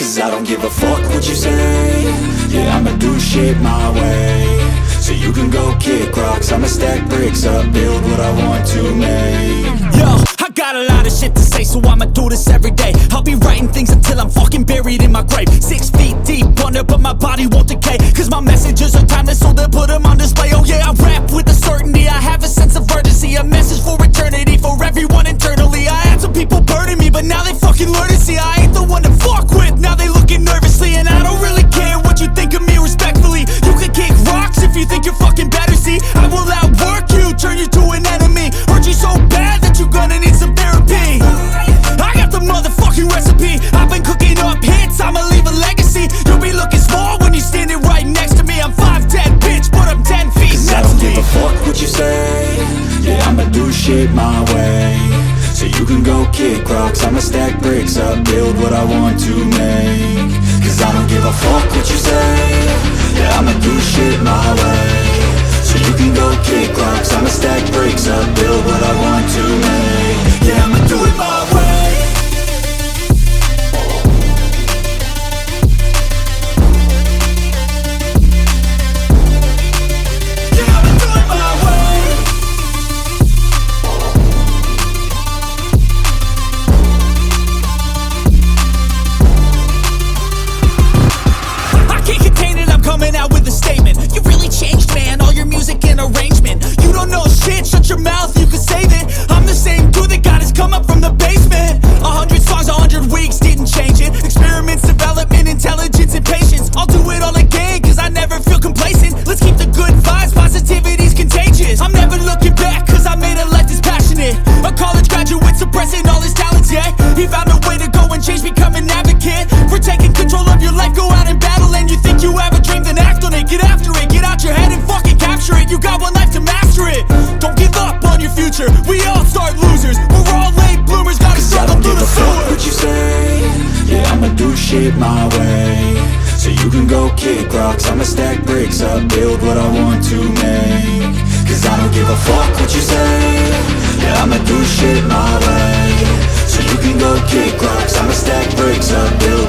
Cause I don't give a fuck what you say. Yeah, I'ma do shit my way. So you can go kick rocks, I'ma stack bricks up, build what I want to make. Yo, I got a lot of shit to say, so I'ma do this every day. I'll be writing things until I'm fucking buried in my grave. 6 feet deep under, but my body won't decay. Cause my messages are timeless, so they'll put them on display. Oh yeah, I rap with a certainty, I have a sense of urgency. A message for eternity, for everyone internally. I had some people burning me, but now they fucking learn to see I ain't the one to fuck with, now they looking nervously. And I don't really care what you think of me, respectfully. You can kick rocks if you think you're fucking better, see. I will outwork you, turn you to an enemy. Hurt you so bad that you're gonna need some therapy. I got the motherfucking recipe. I've been cooking up hits, I'ma leave a legacy. You'll be looking small when you're standing right next to me. I'm 5'10", bitch, but I'm 10 feet Cause next I don't to me. give a fuck what you say. Yeah, I'ma do shit my way. So you can go kick rocks, I'ma stack bricks up, build what I want to make. Cause I don't give a fuck what you say. Yeah, I'ma do shit my way. So you can go kick rocks, I'ma stack bricks up, build what I want to make. Yeah, I'ma do it my way. Coming out with a statement. You really changed, man, all your music and arrangement. You don't know shit, shut your mouth, you can save it. I'm the same dude that got his come up from the basement. 100 songs, 100 weeks, didn't change it. Experiments, development, intelligence, and patience. I'll do it all again, cause I never feel complacent. Let's keep the good vibes, positivity's contagious. I'm never looking back, cause I made a life that's passionate. A college graduate suppressing all his talents, yeah. He found a way to go and change, become an advocate. For taking control of your life, go out and battle. And you think you have a dream, then act on it. Get after it, get out your head and fucking capture it. You got one life to master it. Don't give up on your future, we all start losers. We're all late bloomers, gotta struggle through the sewer. What you say? Yeah, I'ma do shit my way. So you can go kick rocks, I'ma stack bricks up, build what I want to make. Cause I don't give a fuck what you say. Yeah, I'ma do shit my way. So you can go kick rocks, I'ma stack bricks up, build